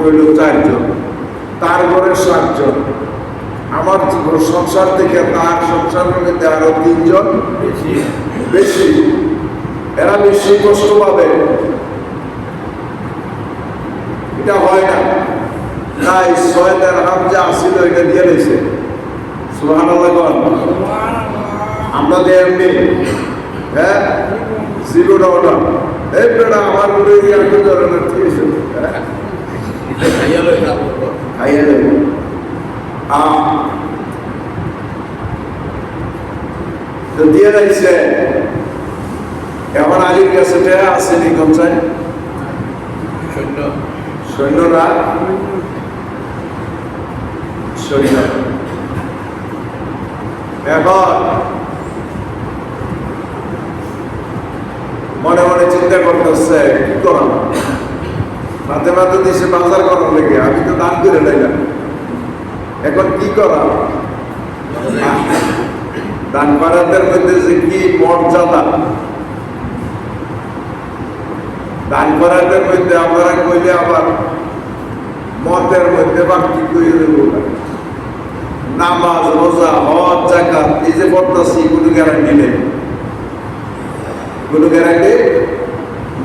হইল 4 জন, তার ঘরে 7 জন, আমার সংসার থেকে তার সংসার মধ্যে আরো 3 জন বেশি, এরা বেশি কষ্ট পাবে, এটা হয় না। তাই 6 দিরহাম যা আসিল এটা দিয়ে দিয়েছে। সুবহানাল্লাহ। আমরা এমনি হ্যাঁ জিরোটা ওটা এই বেটা আমার ঘরে গিয়ে একটু ধরনের ঠিক আছে তো দিয়ে দিয়েছে। এখন আলীর কাছে আসেনি কমসায় সৈন্যরা সৈন্য। এখন মনে মনে চিন্তা করতেছে কি করাম, মাঝে মাঝে দিছে বাজার করার লেগে, আমি তো দান করে লাইলাম, এখন কি করাম। দান করাদের মধ্যে যে কি মর্যাদা, দান করাদের মধ্যে আমরা কইলে আবার মতের মধ্যে বাকি কইলে দেব, নামাজ রোজা হজ যাকাত এই যে পড়তেছি কোনো গ্যারান্টি নেই, কোনো গ্যারান্টি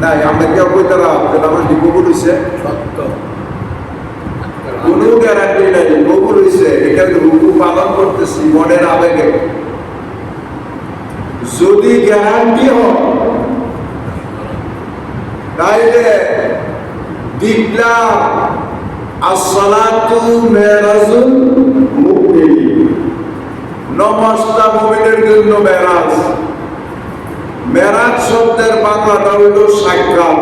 নাই। আমরা কেউ কইতে আমার কবুল হইছে, কোনো গ্যারান্টি নাই কবুল হইছে। এটা হুকুম পালন করতেছি মনের আবেগে। যদি গ্যারান্টি হয় তাইলে দেখলাম আসসালাতু মেরাজুল মুমিন, নমাজটা মুমিনের জন্য মেরাজ। মেরাজ শব্দের বাংলাটা হইল সাক্ষাৎ।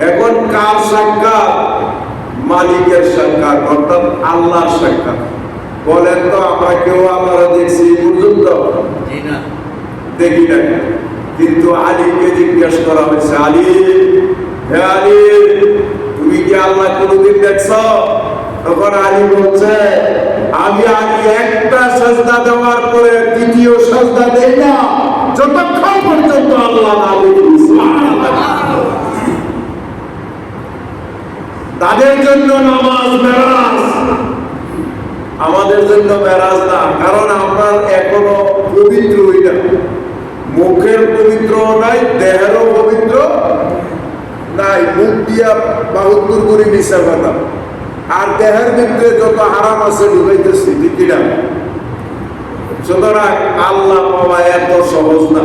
এখন কার সাক্ষাৎ? মালিকের সাক্ষাৎ, অর্থাৎ আল্লাহর সাক্ষাৎ। বলেন তো আমরা কেউ আল্লাহর দেখছি পর্যন্ত? দেখি না, কিন্তু আলীকে জিজ্ঞেস করা হয়েছে, আলী হে আলী তুমি কি আল্লাহ কোনদিন দেখছ? তখন আলী বলছে আমি আলী একটা সাজদা দেওয়ার পরে দ্বিতীয় সাজদা দেই না যতক্ষণ পর্যন্ত আল্লাহ না দেখি। তাদের জন্য নামাজ মেরাজ, আমাদের জন্য মেরাজ না, কারণ আমরা এখনো পবিত্র হই না। মুখের পবিত্র নাই, দেহেরও পবিত্র নাই। মুখ দিয়া 72 করে মিশা কথা, আর দেহের ভিতরে যত হারাম আছে ঢুকাইতেছি, ঠিক না? সুতরাং আল্লাহ পাওয়া এত সহজ না।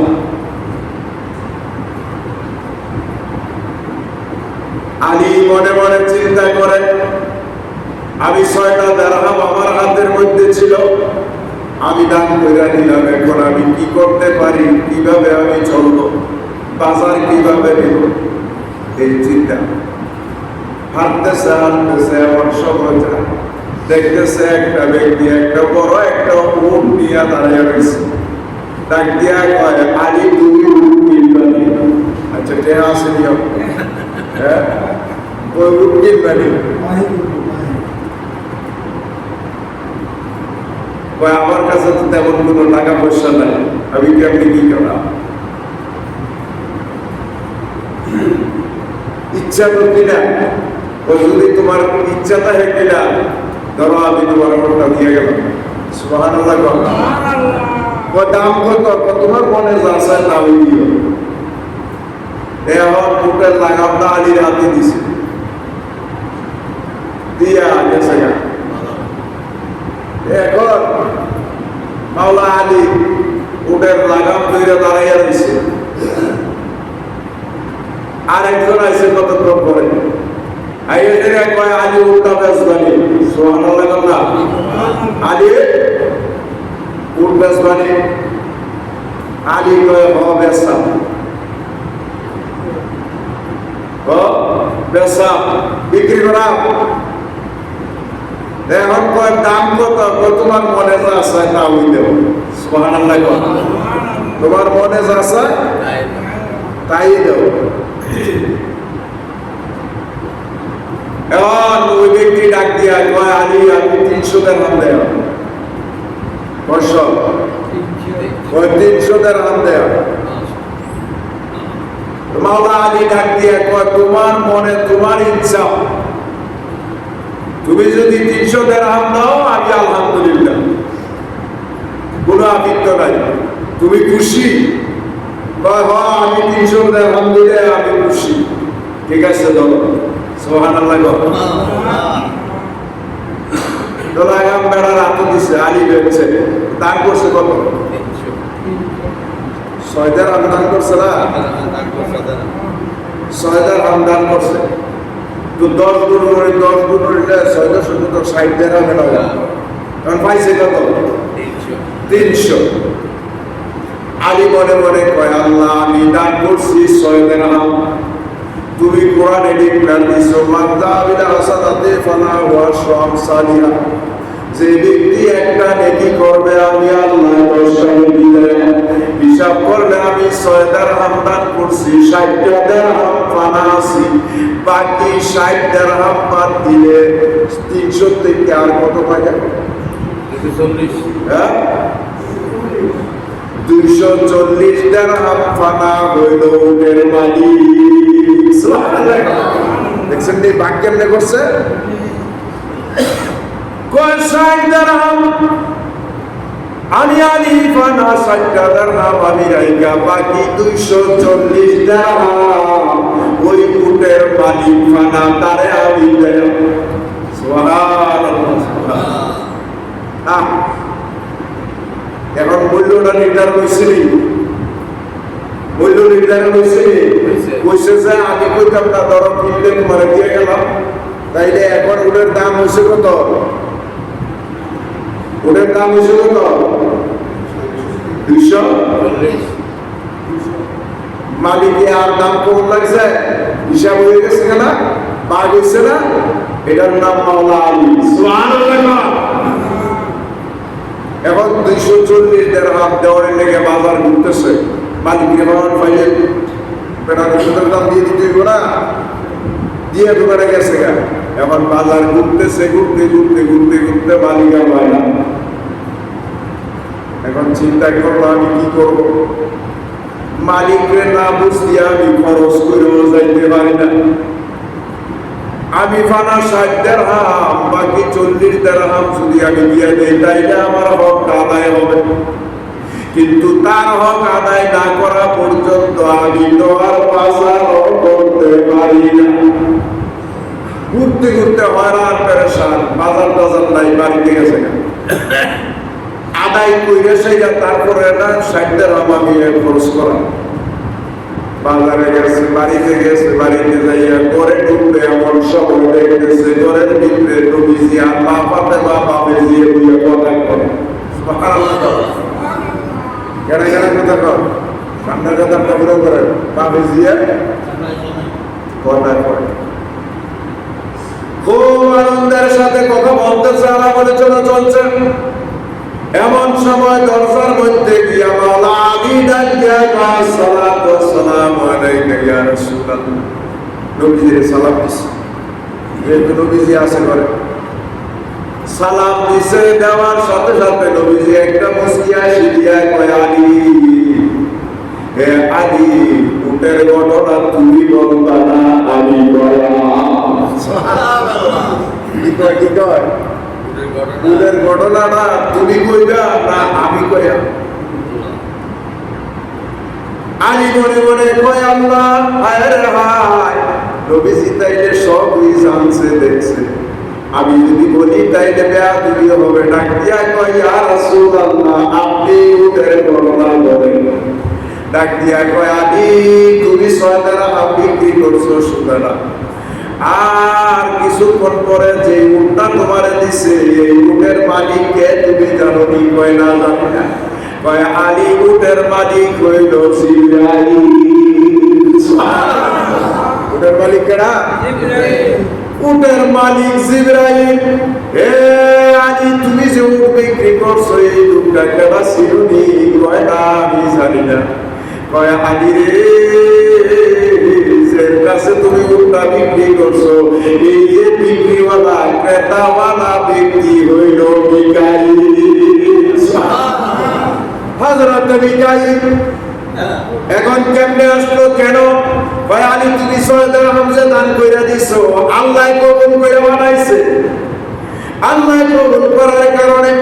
আলী মনে মনে চিন্তা করে আমি 6টা দিরহাম আমার হাতের মধ্যে ছিল, আমি দান করে নিলাম, এখন আমি কি করতে পারি, কিভাবে আমি চলবো, বাজার কিভাবে নেব, এই চিন্তা। হাঁটতেছে হাঁটতেছে এমন সময় দেখতেছে একটা ব্যক্তি একটা বড় একটা উট নিয়ে দাঁড়িয়ে রয়েছে। ডাক দিয়া কয় আলী তুমি উট কিনবানি? আচ্ছা টেয়া আসেনি, হ্যাঁ ওই উট কিনবানি? আমার কাছে তো তেমন কোনো টাকা পয়সা নাই, আমি কেমনি কি করা? ইচ্ছা তো কিনা, যদি তোমার ইচ্ছা থাকে কিনা ধরো আমি তোমার ওটা দিয়ে গেলাম। সুবহানাল্লাহ। দাম কত? তোমার মনে যা আছে তাই দিও। এখন বুকের লাগামটা আলীর হাতে দিছে, দিয়া গেছে। এখন মাওলা আলী উটের লাগাম ধরে দাঁড়াইয়া দিছে, আর একজন আছে কতক্ষণ পরে কয় আলী উটটা বেচবানি। সুবহানাল্লাহ। আলী উট বেচবানি? আলী কয় হ বেচা, বেচা বিক্রি করা। এখন কয় দাম কত? তোমার মনে যা আছে তা হই দেব। সুবহানাল্লাহ। তোমার মনে যা আছে তাই দেব। এখন ওই ব্যক্তি ডাক দিয়া কয় আলী আমি 300 দিরহাম দেব। 300 দিরহাম দেব। মাওলা আলী ডাক দিয়া কয় তোমার মনে তোমার ইচ্ছা তুমি যদি 300 দিরহাম দাও আমি আলহামদুলিল্লাহ, কোনো আপত্তি নাই। তুমি খুশি? হ্যাঁ আমি 300 দিরহাম দিলে আমি খুশি। ঠিক আছে চলো, সুবহানাল্লাহ। লাগাম বেড়া রাত দিছে, আলী বেড়েছে, দান করছে কত? 6 দিরহাম দান করছে না? 6 দিরহাম দান করছে। তো 10 গুণ করে 10 গুণ হইলে 660 দিরহাম হলো। এখন পাইছে কত? 300। আলী মনে মনে কয়, আল্লাহ আমি দান করছি 6 দিরহাম, তুমি কোরআনে ডিক্লেয়ার দিছো মান যাবিলা হাসানাতে ফালাহু আশরু আমসালিহা, যে ব্যক্তি একটা নেকি করবে আমি আল্লাহ 10টা নেকি দেব। হিসাব করলে আমি 6 দিরহাম দান করছি, 60 দিরহাম ফানাসি, বাকি 60 দিরহাম বাদ দিলে 300 থেকে আর কত পাওয়া 240। হ্যাঁ 240 দিরহাম ফানা হইল উটের মালিক। দেখছেন এই বাক্য কেমনে করছে? 60 দিরহাম আমি আলী ফানা, 60 দিরহাম আমি রাইখা, বাকি 240 দিরহাম ওই উটের মালিক ফানা তারে আমি দেব। সুবহানাল্লাহ। এখন মূল্যটা নির্ধারণ হয়েছিল, মূল্য নির্ধারণ হয়েছে। কইছে যে আগে কইতাম না, ধরো কিনলে তোমার দিয়ে গেলাম, তাইলে এখন ওটার দাম হয়েছে কত? ওটার দাম হয়েছে কত? 240। মালিকে আর দাম কম লাগছে, হিসাব হয়ে গেছে না, বাঘ হয়েছে না? এটার নাম মাওলা আলী। সুবহানাল্লাহ। এখন 240 দিরহাম দেওয়ার লেগে বাজার ঘুরতেছে, মালিককে বাবার পাইলে বেটা সুন্দর দাম দিয়ে দিতে হইব না, দিয়ে দোকানে গেছে গা। এখন বাজার ঘুরতেছে, ঘুরতে ঘুরতে ঘুরতে ঘুরতে মালিকা পায় না। এখন চিন্তা করলো আমি কি করবো, মালিককে না বুঝিয়ে আমি খরচ করেও যাইতে পারি না। আমি ফানা 60 দিরহাম, বাকি 40 দিরহাম যদি আমি দিয়ে দেই তাইলে আমার হক আদায় হবে, কিন্তু তার হক আদায় না করা পর্যন্ত আমি তো আর বাজার করতে পারি না। ঘুরতে ঘুরতে হয়রান পেরেশান, বাজার টাজার নাই, বাড়িতে গেছে আদায় করে সেইটা, তারপরে না 60 দিরহাম আমি খরচ করা। বাজারে গেছে, বাড়িতে গেছে, বাড়িতে যাইয়া করে ঢুকবে এমন সময় দেখতেছে ঘরের ভিতরে নবীজি আর মা ফাতেমা বাপে দিয়ে বুঝে কথা করে। কেন কেন কথা কর, সামনের কথা পুরো করে বাপে দিয়ে কথা করে। খুব আনন্দের সাথে কথা বলতেছে, আর আমাদের জন্য চলছে। এমন সময় দরজার মধ্যে গিয়া মাওলা আলী ডাক দিয়া আসসালাতু ওয়াসসালামু আলাইকা ইয়া রাসূলুল্লাহ। নবীজির সালাম দিছে, যেহেতু নবীজি আছে ঘরে, সালাম দিছে। দেওয়ার সাথে সাথে নবীজি একটা মুস্কিয়া দিয়া কয়, আলী হে আলী, উটের ঘটনা তুমি বলবা না, আমি বললাম। সুবহানাল্লাহ। কি কয়, কি কয়? উটের ঘটনাটা তুমি কইবা না আমি কইয়া? আলী মনে মনে কয়, আল্লাহ হায় রে হায়, নবীজি তাইলে সবই জানছে দেখছে, আমি যদি বলি তাইলে বেয়াদবি হবে। ডাক দিয়া কয়, ইয়া রাসূলুল্লাহ, আপনি উটের ঘটনা বলেন। ডাক দিয়া কয়, আলী তুমি 6 দিরহাম বিক্রি করছো সুতরাং, আর কিছুক্ষণ পরে যে উটটা তোমারে দিছে এই উটের মালিককে তুমি জানো কি? কয় না জানি না। কয় আলী উটের মালিক হইল জিবরাইল। উটের মালিক কেডা? উটের মালিক জিবরাইল। হে আলী তুমি যে উট বিক্রি করছো এই উটটা কেডা ছিল নি? কয় না আমি জানি না। কয় আলী রে, কাছে তুমি উটটা বিক্রি করছো, এই যে বিক্রিওয়ালা ক্রেতাওয়ালা ব্যক্তি হইল মিকাইল। হযরত মিকাইল এখন কেমনে আসলো? কেন? কয় আলী তুমি 6 দিরহাম যে দান কইরা দিছো, আল্লাহ কবুল কইরা বানাইছে। আল্লাহ কবুল করার কারণে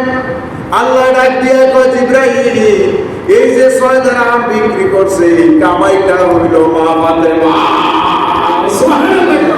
আল্লাহ ডাক দিয়ে কয় জিবরাইল, এই যে 6 দিরহাম বিক্রি করছে এই কামাইটা হইল মা ফাতেমা। সুবহানাল্লাহ।